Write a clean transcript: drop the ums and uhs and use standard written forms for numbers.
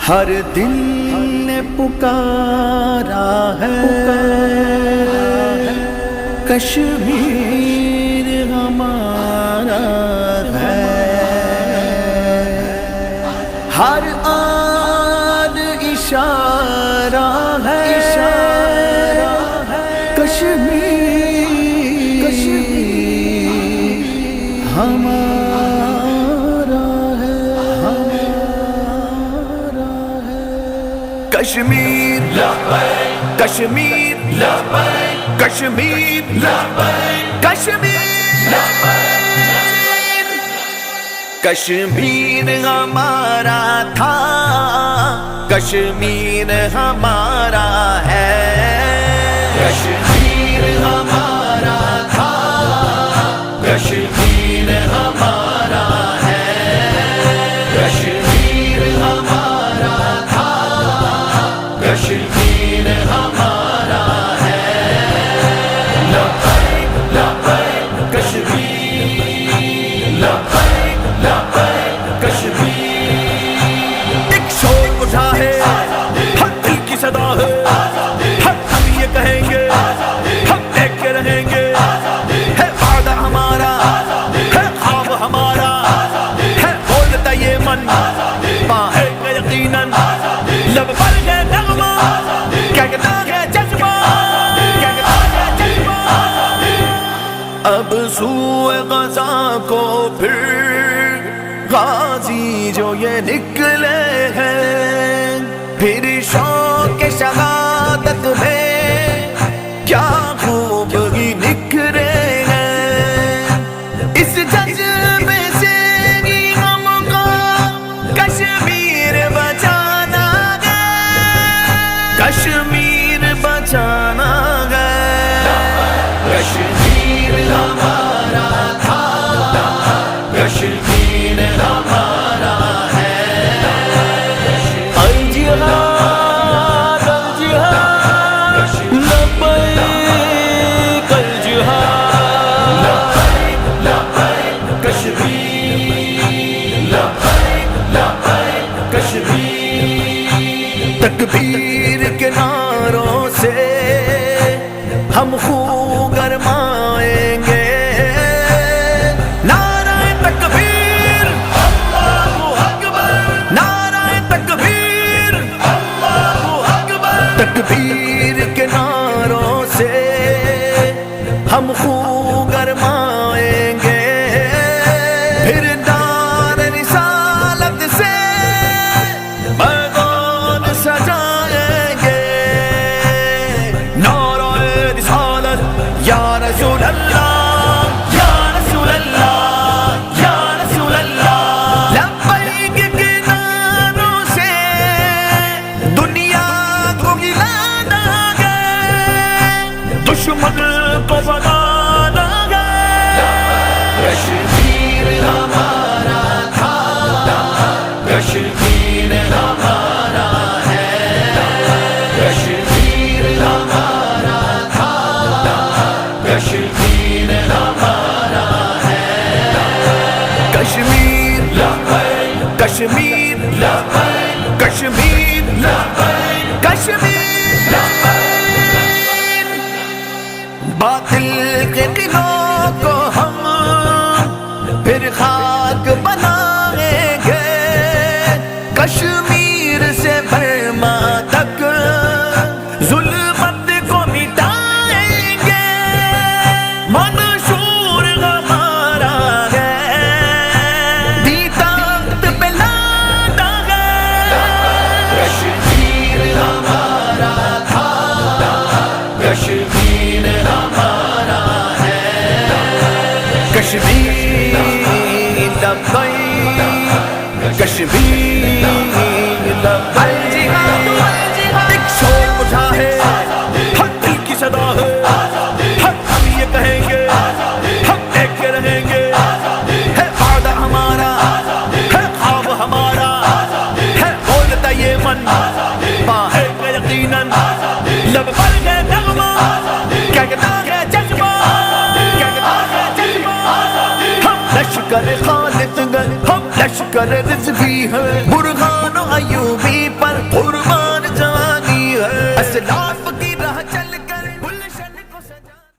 ہر دل نے پکارا ہے کشمیر ہمارا ہے، ہر آن اشارہ ہے کشمیر ہمارا ہے، کشمیر کشمیر کشمیر کشمیر کشمیر ہمارا تھا، کشمیر ہمارا ہے، کشمیر ہمارا تھا، کشمیر ہمارا ہے، کشمیر ہمارا تھا، کشمیر ہمارا ہے، لبیک لبیک کشمیر، لبیک لبیک کشمیر، ایک شور اٹھا ہے، ہر دل کی صدا ہے، ہر ہم یہ کہیں گے، ہم دیکھ کے رہیں گے، ہے وعدہ ہمارا، ہے خواب ہمارا، ہے بولتا یہ من، ماں ہے کہ یقیناً لب پر ہے نغمہ، کہتا ہے جذبہ، کہتا ہے جذبہ، اب سوئے غزہ کو پھر غازی جو یہ نکلے ہیں، پھر شوق شہادت میں کیا خوب ہی نکھرے ہیں، اس جذبے سے ہی ہم کو کشمیر بچانا ہے، کشمیر بچانا ہے، کشمیر ہمارا تھا، کشمیر ہمارا ہے، الجہاد الجہاد لبیک الجہاد، لبیک لبیک کشمیر، لبیک لبیک کشمیر، تکبیر کے نعروں سے ہم خو گرمائیں گے، نعرہ تکبیر اللہ اکبر، نعرہ تکبیر اللہ اکبر، تکبیر کے نعروں سے ہم خو گرمائیں گے، پھر دار رسالت سے میدان سجائیں گے، نعرہ رسالت یا رسول اللہ، یا رسول اللہ، یا رسول اللہ، لبیک کے نعروں سے دنیا کو گلانا ہے، دشمن کو بھگانا ہے، کشمیر ہمارا تھا، کشمیر ہمارا ہے، کشمیر ہمارا تھا، کشمیر ہمارا ہے، کشمیر لبیک کشمیر لبیک کشمیر لبیک کشمیر لبیک، باطل کے قلعوں کو ہم پھر خاک بنائیں گے، کشمیر سے برما تک ظلمت کو مٹائیں گے، منشور ہمارا ہے، دی طاقت پہ لانا ہے، کشمیر ہمارا تھا، کشمیر ہمارا ہے، کشمیر لبیک کشمیر لبیک، ایک شور اٹھا ہے، ہر دل کی صدا ہے، ہر ہم یہ کہیں گے، ہم دیکھ کے رہیں گے، ہے وعدہ ہمارا، ہے خواب ہمارا، ہے بولتا یہ من، ماں ہے کہ یقیناً لب پر ہے نغمہ، کہتا ہے جذبہ، کہتا ہے جذبہ، ہم لشکر خالد گئے، ہم لشکر رضوی ہے، برہان ایوبی قربان